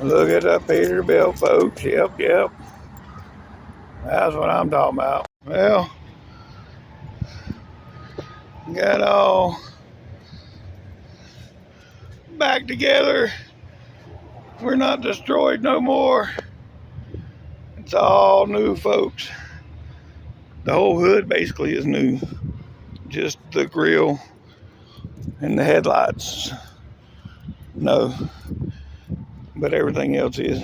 Look at the Peterbilt, folks. Yep. That's what I'm talking about. Well, got all back together. We're not destroyed no more. It's all new, folks. The whole hood basically is new. Just the grill and the headlights. No. But everything else is.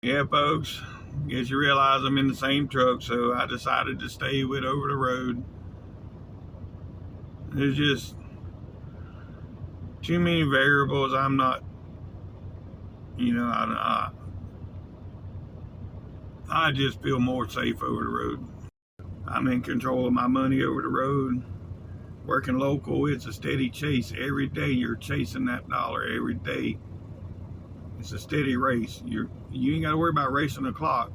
Yeah, folks. Guess you realize I'm in the same truck, so I decided to stay with over the road. There's just too many variables. I'm not, I just feel more safe over the road. I'm in control of my money over the road. Working local, it's a steady chase. Every day you're chasing that dollar. Every day it's a steady race. You ain't got to worry about racing the clock.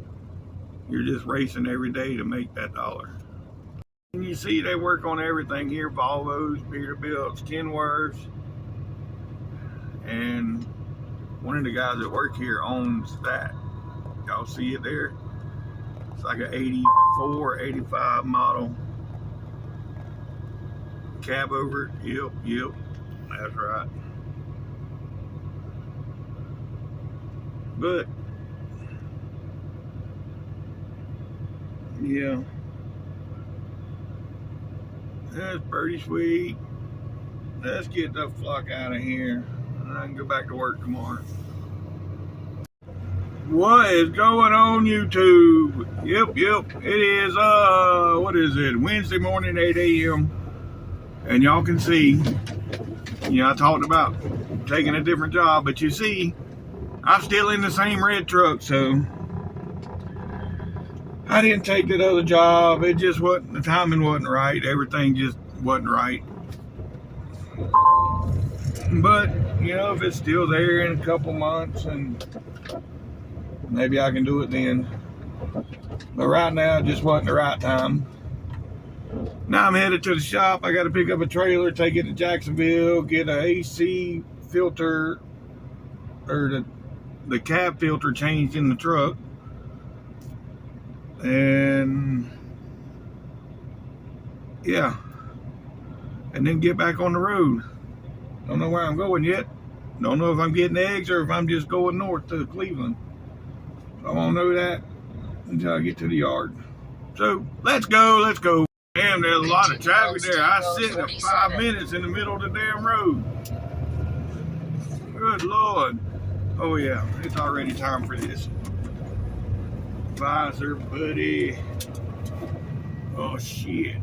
You're just racing every day to make that dollar. And you see they work on everything here. Volvos, Peterbilts, Kenworths. And one of the guys that work here owns that. Y'all see it there? It's like an 84, 85 model. Cab over it. Yep. That's right. But yeah, that's pretty sweet. Let's get the fuck out of here. I can go back to work tomorrow. What is going on, YouTube? Yep. It is what is it? Wednesday morning, 8 a.m. And y'all can see, I talked about taking a different job, but you see, I'm still in the same red truck, so I didn't take that other job. It just wasn't, the timing wasn't right. Everything just wasn't right. But, if it's still there in a couple months, and maybe I can do it then. But right now, it just wasn't the right time. Now I'm headed to the shop. I got to pick up a trailer, take it to Jacksonville, get an AC filter, or the cab filter changed in the truck, and yeah, and then get back on the road. Don't know where I'm going yet. Don't know if I'm getting eggs or if I'm just going north to Cleveland. I won't know that until I get to the yard. So let's go. Damn, there's a lot of traffic there. I sit in 5 minutes in the middle of the damn road. Good Lord. Oh yeah, it's already time for this. Visor, buddy. Oh shit.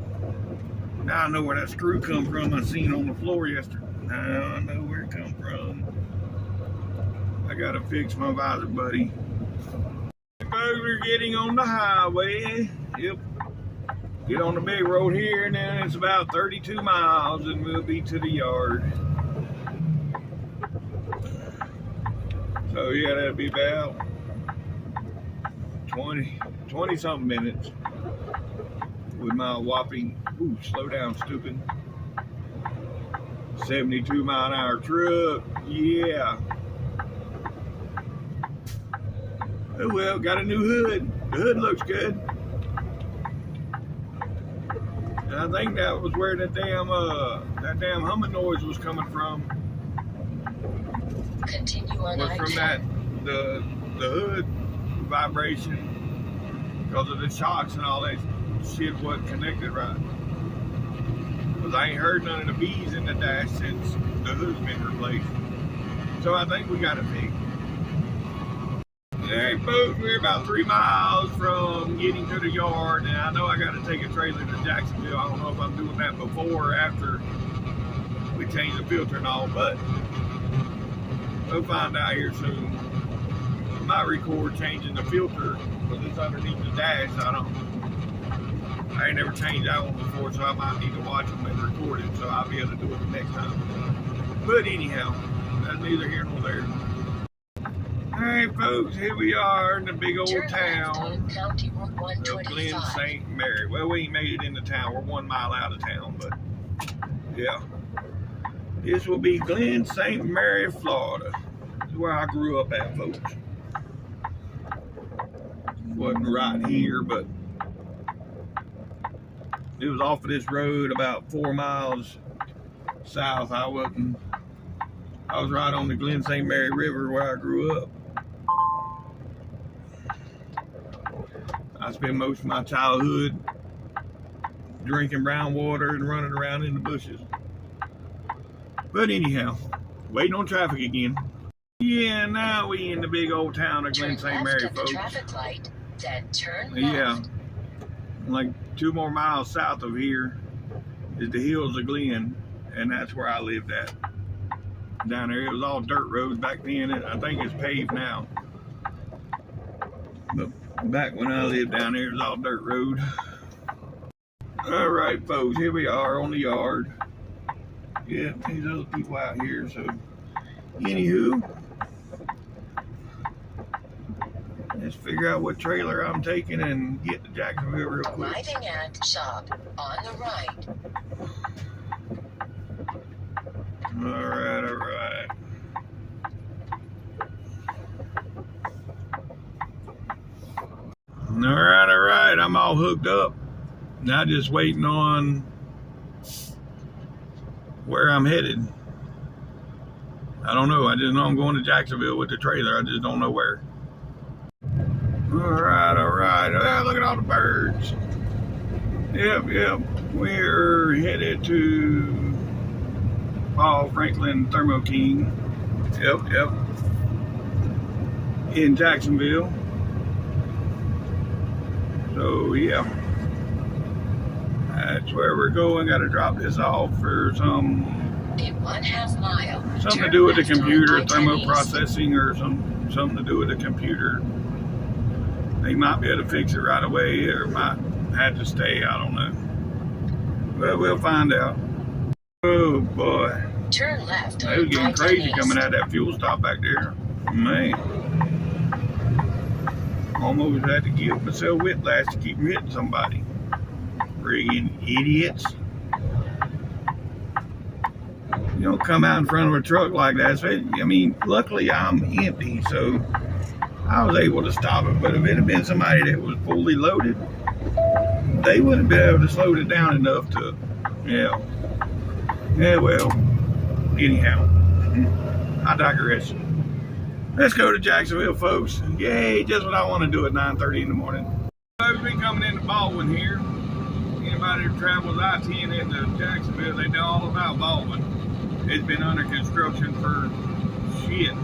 Now I know where that screw come from. I seen on the floor yesterday. Now I know where it come from. I gotta fix my visor, buddy. Folks, we're getting on the highway. Yep. Get on the big road here, and then it's about 32 miles, and we'll be to the yard. So yeah, that'll be about 20 something minutes with my whopping, slow down, stupid, 72 mile an hour truck. Yeah. Oh well, got a new hood. The hood looks good. And I think that was where that damn humming noise was coming from. Continue on was from that the hood vibration, because of the shocks and all that shit wasn't connected right. Because I ain't heard none of the bees in the dash since the hood's been replaced. So I think we got it fixed. Hey folks, we're about 3 miles from getting to the yard, and I know I got to take a trailer to Jacksonville. I don't know if I'm doing that before or after we change the filter and all, but we'll find out here soon. I might record changing the filter, because it's underneath the dash. I ain't never changed that one before, so I might need to watch them and record it, so I'll be able to do it the next time. But anyhow, that's neither here nor there. Alright folks, here we are in the big old town of Glen St. Mary. Well, we ain't made it into town. We're 1 mile out of town, but yeah. This will be Glen St. Mary, Florida. is where I grew up at, folks. Wasn't right here, but it was off of this road about 4 miles south. I was right on the Glen St. Mary River where I grew up. I spent most of my childhood drinking brown water and running around in the bushes. But anyhow, waiting on traffic again. Yeah, now we in the big old town of Glen St. Mary, folks. Traffic light, then turn yeah, left. Like 2 more miles south of here is the hills of Glen, and that's where I lived at. Down there, it was all dirt roads back then. I think it's paved now. But back when I lived down there, it was all dirt road. All right, folks, here we are on the yard. Yeah, there's other people out here, so anywho, let's figure out what trailer I'm taking and get to Jacksonville real quick. Arriving at shop on the right. All right, all right. All right, I'm all hooked up. Now just waiting on where I'm headed. I don't know. I just know I'm going to Jacksonville with the trailer. I just don't know where. All right, all right. Oh, look at all the birds. Yep. We're headed to Paul Franklin Thermo King. Yep. In Jacksonville. So, yeah. That's where we're going. Got to drop this off for some... In 1/2 mile. Something to do with the computer, thermo processing, or something to do with the computer. They might be able to fix it right away, or might have to stay. I don't know. But we'll find out. Oh boy. Turn left. It was getting crazy coming out of that fuel stop back there. Man. Almost had to give myself whiplash to keep from hitting somebody. Friggin' idiots. You don't come out in front of a truck like that. So I mean, luckily I'm empty, so I was able to stop it. But if it had been somebody that was fully loaded, they wouldn't be able to slow it down enough to, yeah, well, anyhow, I digress. Let's go to Jacksonville, folks. Yay, just what I want to do at 9:30 in the morning. I've been coming into Baldwin here. Anybody who travels I-10 into Jacksonville, they know all about Baldwin. It's been under construction for shit.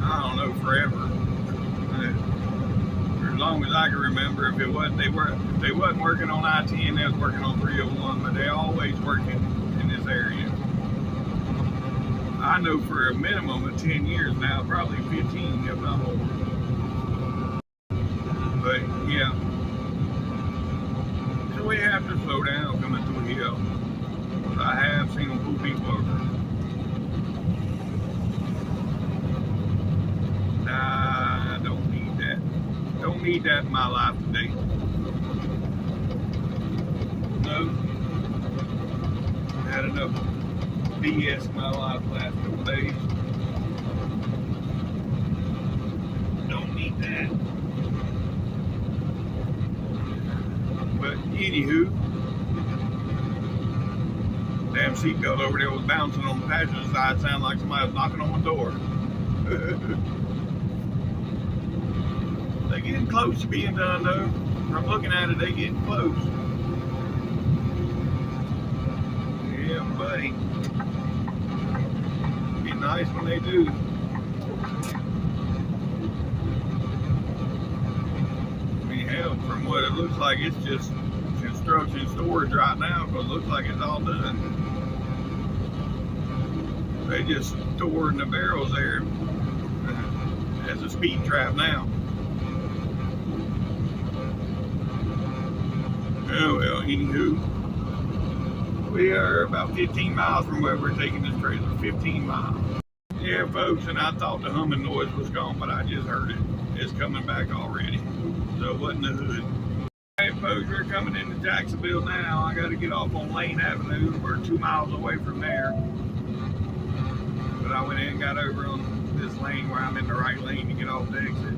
I don't know, forever. For as long as I can remember, if they wasn't working on I-10, they was working on 301, but they always working in this area. I know for a minimum of 10 years now, probably 15, if not more. But yeah. So we have to slow down coming through a hill. I have seen them pull people over. Nah, I don't need that. Don't need that in my life today. No. Had enough BS in my life last couple days. Don't need that. But anywho, damn seatbelt over there was bouncing on the passenger side. Sounded like somebody was knocking on the door. They getting close to being done though. From looking at it, they getting close. Yeah, buddy. Be nice when they do. I mean, hell, from what it looks like, it's just construction storage right now, because it looks like it's all done. They just storing the barrels there as a speed trap now. Oh well, anywho, we are about 15 miles from where we're taking this trailer. 15 miles. Yeah, folks, and I thought the humming noise was gone, but I just heard it. It's coming back already. So it wasn't the hood. Hey folks, we're coming into Jacksonville now. I got to get off on Lane Avenue. We're 2 miles away from there. but I went in and got over on this lane where I'm in the right lane to get off the exit.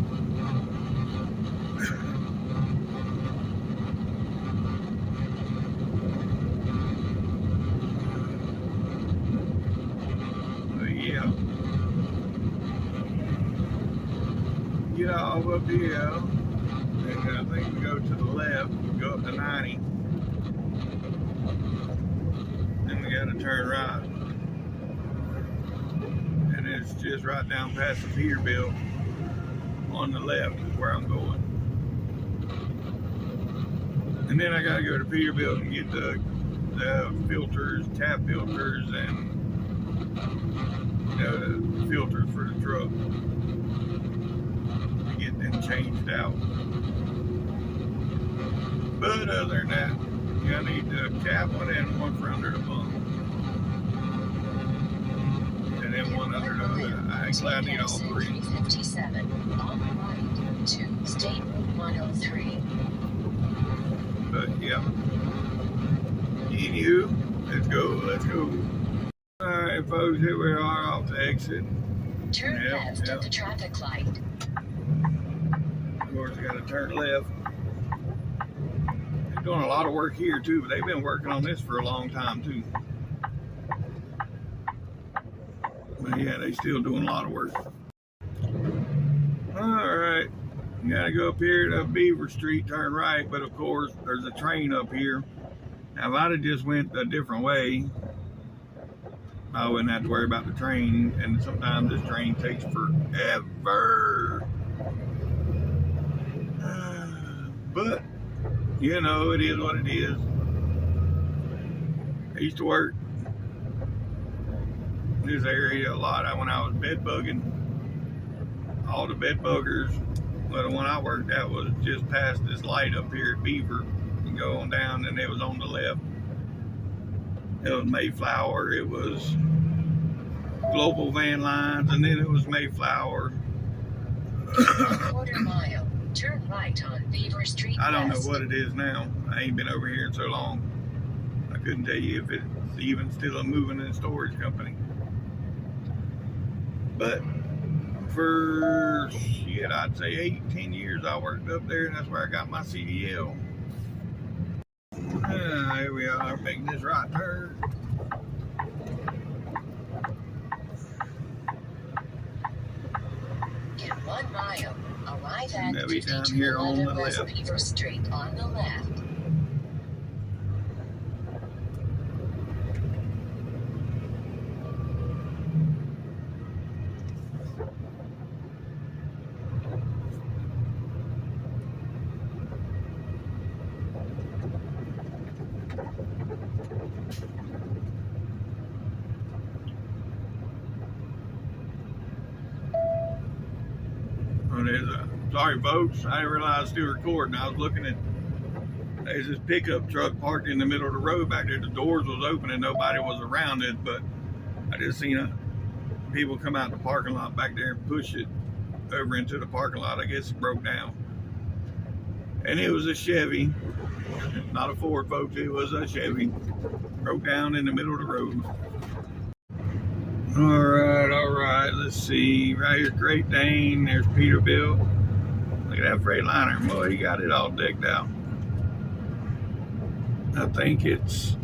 But yeah. Get off up here. And I think we go to the left, go up to 90. Then we gotta turn right. And it's just right down past the Peterbilt on the left is where I'm going. And then I gotta go to Peterbilt and get the filters, tap filters, and filters for the truck. To get them changed out. But other than that, I need the cap one and one for under the bunk. And then one under the hood. Actually, I need all three. 357 on the right to State Road 103. But yeah. Anywho, let's go. Alright, folks, here we are off the exit. Turn left at the traffic light. Of course, you gotta turn left. They're doing a lot of work here too, but they've been working on this for a long time too. But yeah, they still doing a lot of work. Alright, you gotta go up here to Beaver Street, turn right, but of course there's a train up here. Now if I'd have just went a different way, I wouldn't have to worry about the train, and sometimes this train takes forever. But, you know, it is what it is. I used to work this area a lot when I was bed bugging. All the bed buggers, but the one I worked at was just past this light up here at Beaver and go on down, and it was on the left. It was Mayflower, it was Global Van Lines, and then it was Mayflower. Quarter mile, turn right on Beaver Street. I don't know what it is now. I ain't been over here in so long. I couldn't tell you if it's even still a moving and storage company. But for shit, I'd say 8-10 years I worked up there, and that's where I got my CDL. Here we are, making this right turn. In 1 mile, arrive at That'll be down here on the 5211 West left. Beaver Street on the left. Sorry folks, I didn't realize I was still recording. I was looking at, there's this pickup truck parked in the middle of the road back there. The doors was open and nobody was around it, but I just seen people come out the parking lot back there and push it over into the parking lot. I guess it broke down. And it was a Chevy, not a Ford folks, it was a Chevy. Broke down in the middle of the road. All right, let's see. Right here's Great Dane, there's Peterbilt. Look at that Freightliner. Boy, he got it all decked out. I think it's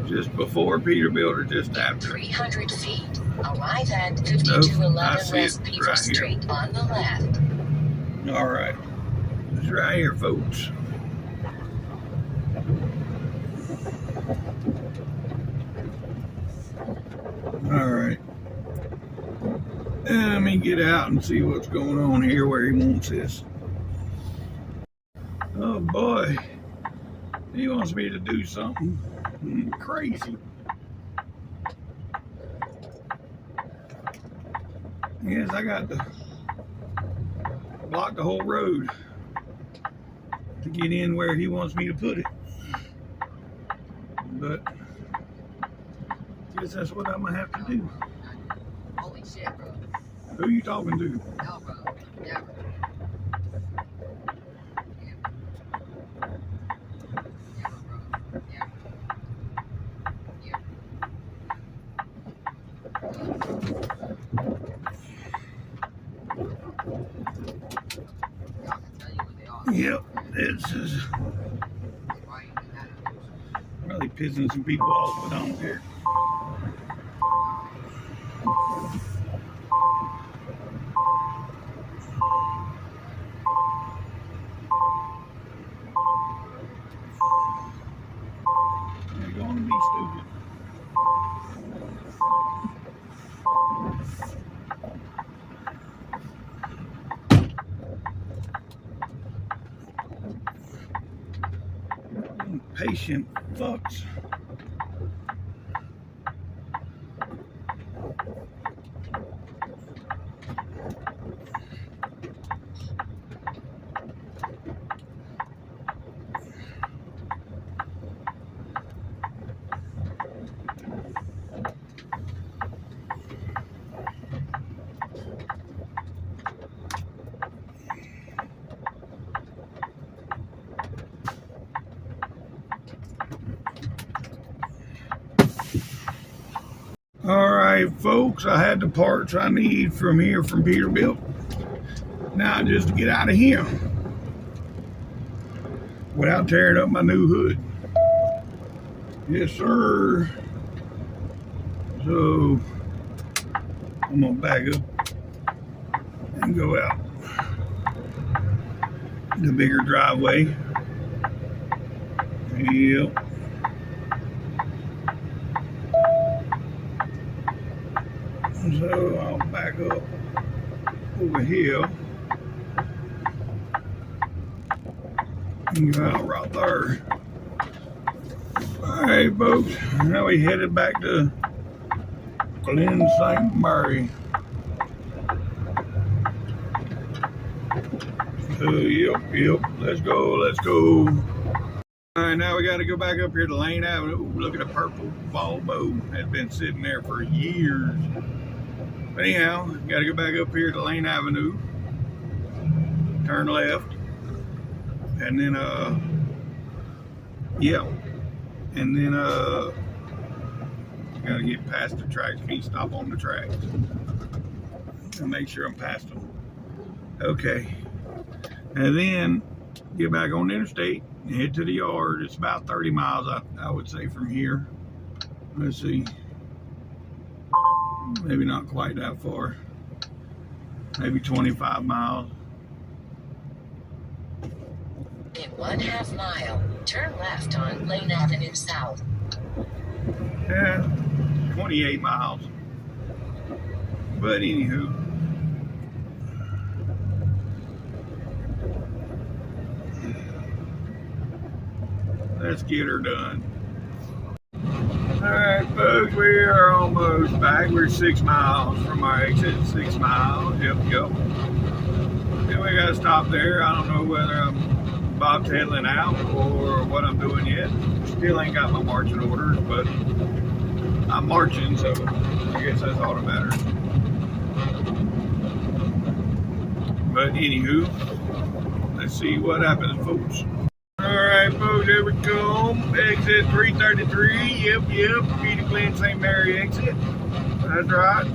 just before Peterbilt or just after. 300 feet, arrive at 5211 West Beaver right Street on the left. All right, it's right here, folks. All right. Let me get out and see what's going on here where he wants this. Oh boy. He wants me to do something crazy. Yes, I got to block the whole road to get in where he wants me to put it. But I guess that's what I'm gonna have to do. Holy shit, bro. Who you talking to? No, bro. Yeah, bro. Yep, this is really pissing some people off, but I don't care. They're going to be stupid. Patient fucks. All right, folks, I had the parts I need from here from Peterbilt. Now just to get out of here without tearing up my new hood. Yes, sir. So I'm gonna back up and go out the bigger driveway. Yep. So I'll back up over here and go out right there. All right, folks. Now we headed back to Glen St. Mary. So, yep. Let's go. All right, now we got to go back up here to Lane Avenue. Look at a purple Volvo that's been sitting there for years. But anyhow, got to go back up here to Lane Avenue, turn left, and then got to get past the tracks. Can't stop on the tracks. And make sure I'm past them. Okay, and then get back on the interstate and head to the yard. It's about 30 miles, I would say, from here. Let's see. Maybe not quite that far. Maybe 25 miles. In 1/2 mile, turn left on Lane Avenue South. Yeah, 28 miles. But anywho, let's get her done. Alright, folks, we are almost back. We're 6 miles from our exit. 6 miles. Yep. And we gotta stop there. I don't know whether I'm bobtailing out or what I'm doing yet. Still ain't got my marching orders, but I'm marching, so I guess that's all that matters. But anywho, let's see what happens, folks. Alright, folks, here we go. Exit 333. Yep. Be the Glen St. Mary exit. That's right.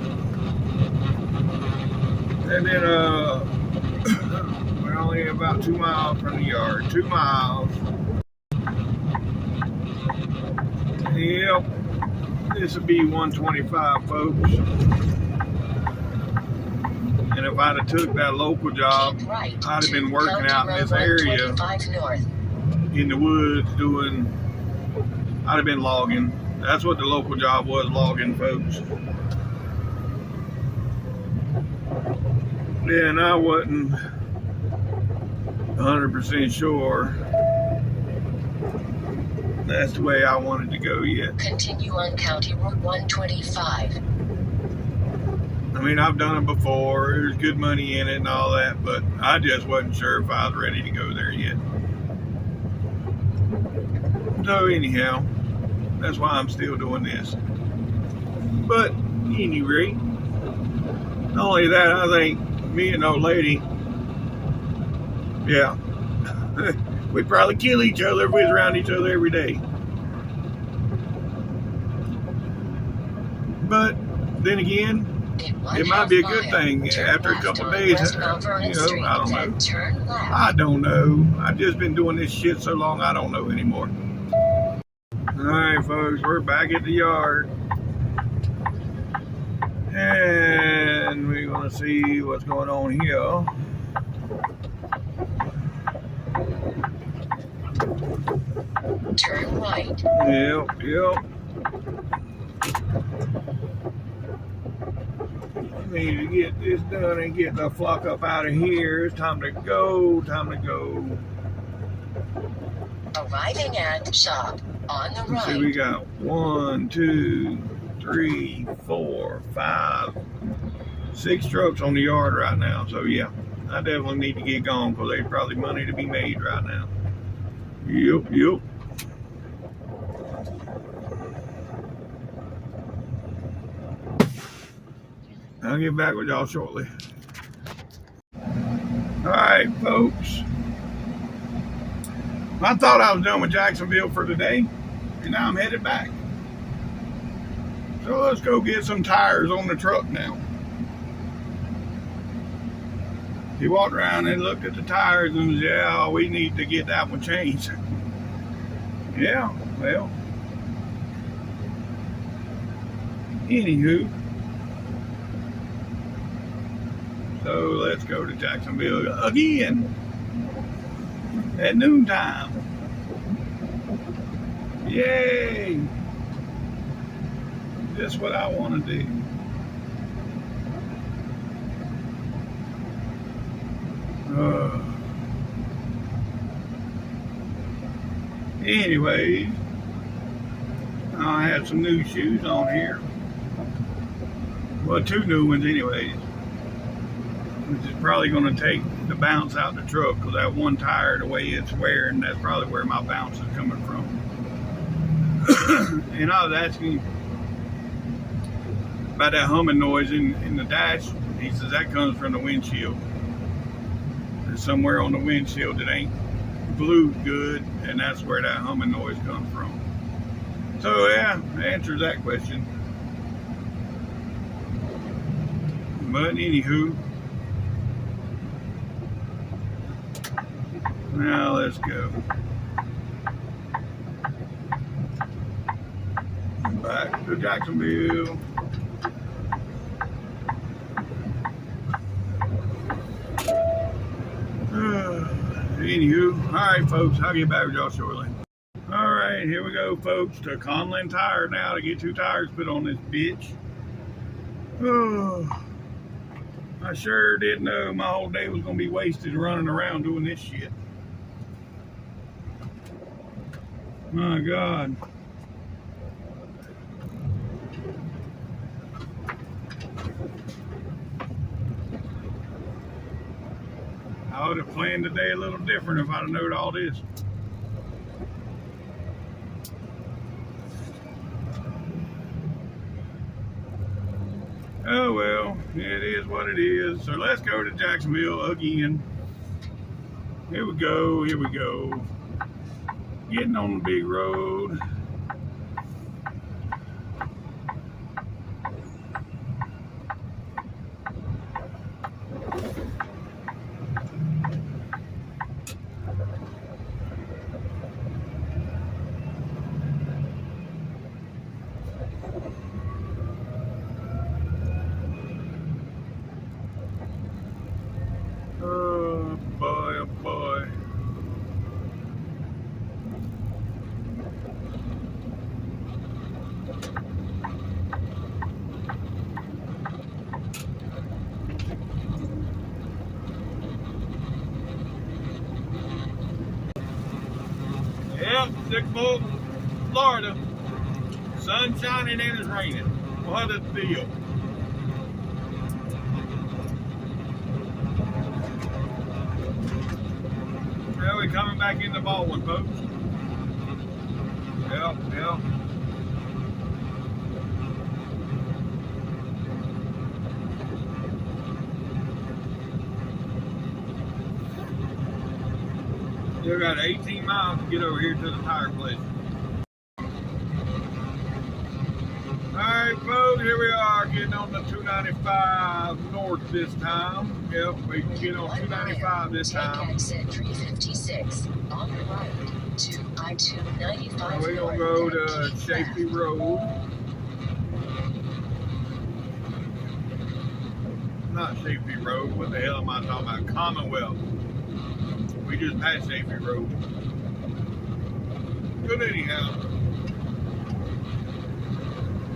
And then, we're only about 2 miles from the yard. 2 miles. Yep. This would be 125, folks. And if I'd have took that local job, I'd have been working out in this area in the woods I'd have been logging. That's what the local job was, logging, folks. Yeah, and I wasn't 100% sure that's the way I wanted to go yet. Continue on County Road 125. I mean, I've done it before. There's good money in it and all that, but I just wasn't sure if I was ready to go there yet. So anyhow, that's why I'm still doing this. But anyway, not only that, I think me and old lady, yeah, we'd probably kill each other if we was around each other every day. But then again, It might be a good thing after a couple of days, you know, I don't know. I don't know. I've just been doing this shit so long, I don't know anymore. All right, folks, we're back at the yard. And we're going to see what's going on here. Turn right. Yep. I need to get this done and get the fuck up out of here. It's time to go. Arriving at shop on the right. Let's see, we got 1, 2, 3, 4, 5, 6 trucks on the yard right now. So yeah, I definitely need to get going because there's probably money to be made right now. Yep. I'll get back with y'all shortly. Alright, folks. I thought I was done with Jacksonville for today, and now I'm headed back. So let's go get some tires on the truck now. He walked around and looked at the tires and said, yeah, we need to get that one changed. Yeah, well. Anywho. So let's go to Jacksonville again at noontime. Yay! Just what I want to do. Anyways, I had some new shoes on here. Well, 2 new ones anyways. Which is probably going to take the bounce out the truck because that one tire, the way it's wearing, that's probably where my bounce is coming from. And I was asking about that humming noise in the dash. He says that comes from the windshield. There's somewhere on the windshield that ain't glued good, and that's where that humming noise comes from. So yeah, that answers that question. But anywho, now let's go. Back to Jacksonville. Anywho, alright folks, I'll get back with y'all shortly. Alright, here we go folks, to Conlin Tire now to get 2 tires put on this bitch. Oh, I sure didn't know my whole day was going to be wasted running around doing this shit. My God. I would have planned the day a little different if I'd have known all this. Oh well, it is what it is. So let's go to Jacksonville again. Here we go. Getting on the big road. Oh boy. Yep, 6 Bolt, Florida. Sun shining and it's raining. What a deal. Well, we're coming back in the Baldwin, folks. Yep. Still got 18 miles to get over here to the tire place. Alright folks, here we are getting on the 295 north this time. Yep, we can get on 295 this time. Exit 356 on the right to I-295. We're gonna go to Shafee Road. Not Shafee Road. What the hell am I talking about? Commonwealth. We just passed Shafee Road. But anyhow,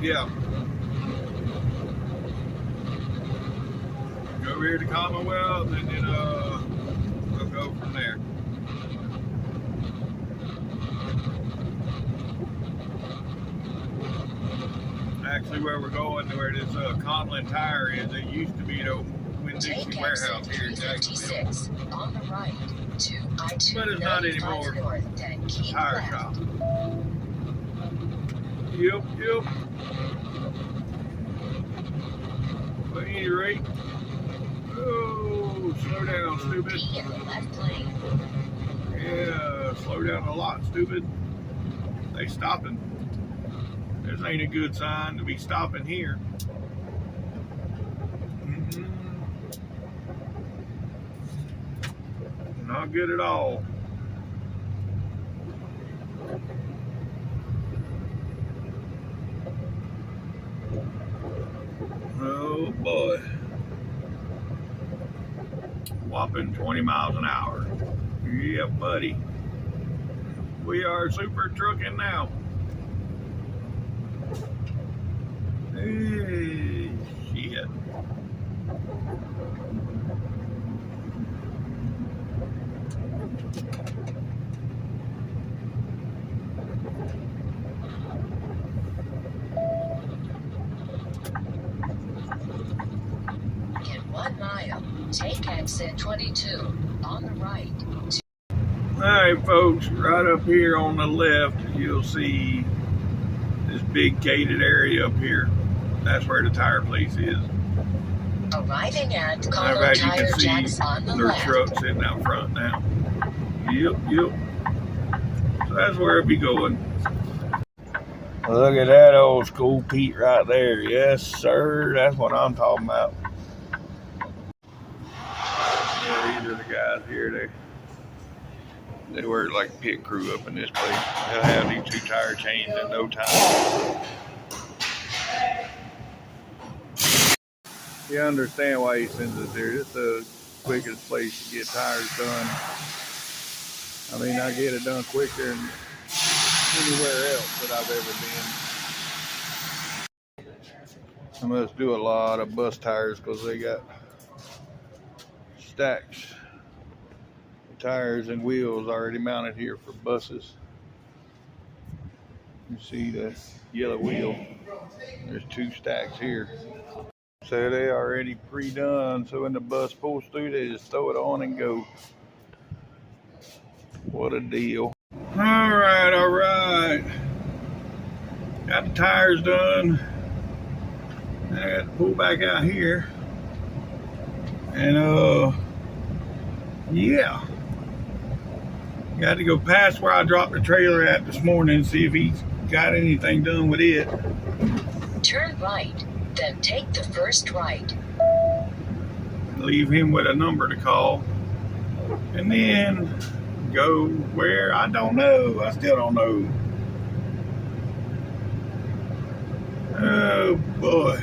yeah. Go over here to Commonwealth, and then we'll go from there. Actually, where we're going, where this Conlin Tire is, it used to be the Winn-Dixie warehouse here in Jacksonville. On the right to I-295 But it's not anymore. North, then keep Tire left. shop. Yep. But at any rate, oh, slow down, stupid. Be in the left lane. Yeah, slow down a lot, stupid. They stopping. This ain't a good sign to be stopping here. Not good at all. Oh boy. Whopping 20 miles an hour. Yeah, buddy. We are super trucking now. Hey, shit. In 1 mile, take exit 22 on the right. Alright folks, right up here on the left, you'll see this big gated area up here. That's where the tire place is. Arriving at Matter of Conlin fact, you Tire can Jacks see on the their left. truck sitting out front now. Yep. So that's where it'll be going. Look at that old school Pete right there. Yes, sir. That's what I'm talking about. Yeah, these are the guys here. They work like a pit crew up in this place. They'll have these 2 tire chains in no time. You understand why he sends us here. It's the quickest place to get tires done. I mean, I get it done quicker than anywhere else that I've ever been. I must do a lot of bus tires because they got stacks of tires and wheels already mounted here for buses. You see the yellow wheel. There's 2 stacks here. So they already pre-done, so when the bus pulls through, they just throw it on and go. What a deal. All right. Got the tires done. I got to pull back out here. And, yeah. Got to go past where I dropped the trailer at this morning and see if he's got anything done with it. Turn right, then take the first right. Leave him with a number to call. And then go where? I don't know. I still don't know. Oh boy.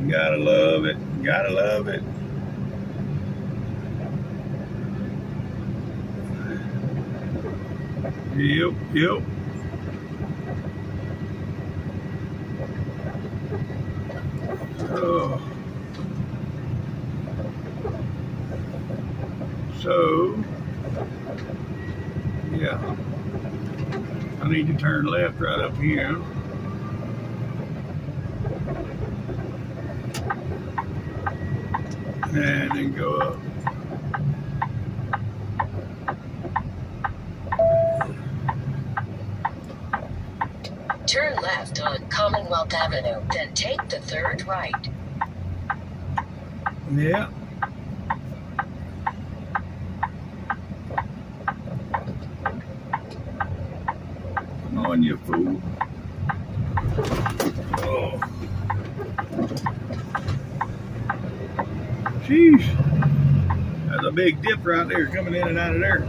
Gotta love it. Gotta love it. Yep. Oh. So, yeah, I need to turn left right up here. And then go up. Turn left on Commonwealth Avenue, then take the third right. Yeah. Come on, you fool. Sheesh. That's a big dip right there coming in and out of there.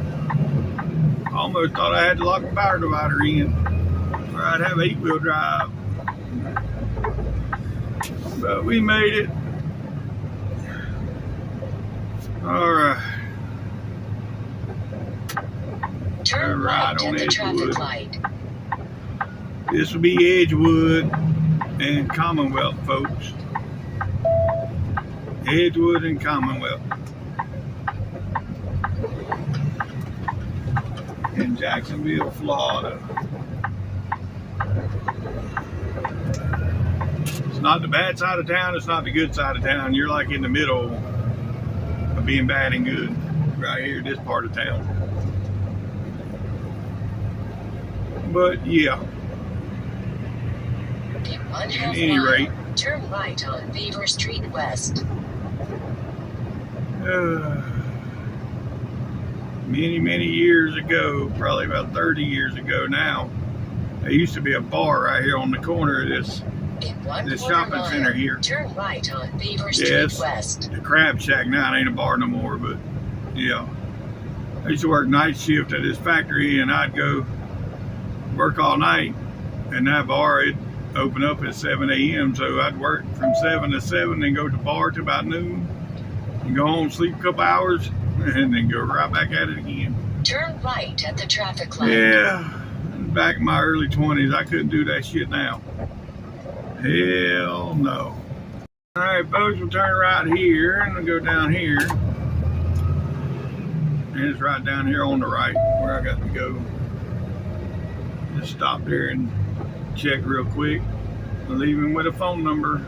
Almost thought I had to lock my power divider in, or I'd have 8-wheel drive. But we made it. Alright. Turn right at the traffic light. This will be Edgewood and Commonwealth, folks. Edgewood and Commonwealth. In Jacksonville, Florida. It's not the bad side of town, it's not the good side of town. You're like in the middle of being bad and good right here, this part of town. But yeah. At any rate, turn right on Beaver Street West. Many years ago, probably about 30 years ago now, there used to be a bar right here on the corner of this shopping center here. Turn right on Beaver Street West. The Crab Shack now. It ain't a bar no more, but yeah. I used to work night shift at this factory, and I'd go work all night, and that bar it'd open up at 7 a.m. So I'd work from 7 to 7 and go to the bar to about noon, and go home, sleep a couple hours, and then go right back at it again. Turn right at the traffic light. Yeah, back in my early 20s, I couldn't do that shit now. Hell no. All right, folks, we'll turn right here and we'll go down here. And it's right down here on the right where I got to go. Just stop there and check real quick. I'll leave him with a phone number.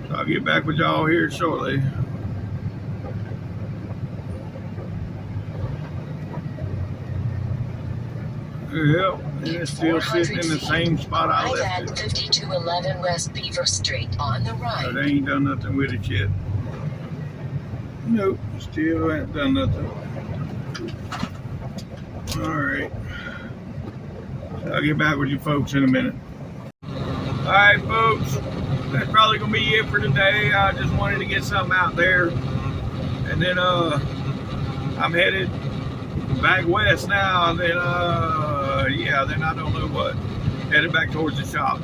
So I'll get back with y'all here shortly. Yep, and it's still sitting in the same spot I left it. 5211 West Beaver Street on the right. So they ain't done nothing with it yet. Nope, still ain't done nothing. Alright. So I'll get back with you folks in a minute. Alright, folks. That's probably going to be it for today. I just wanted to get something out there. And then, I'm headed back west now. And then, yeah, then I don't know what. Headed back towards the shop.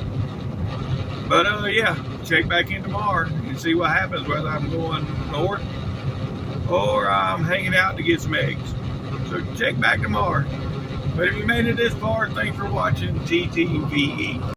But, yeah, check back in tomorrow and see what happens, whether I'm going north or I'm hanging out to get some eggs. So check back tomorrow. But if you made it this far, thanks for watching TTVE.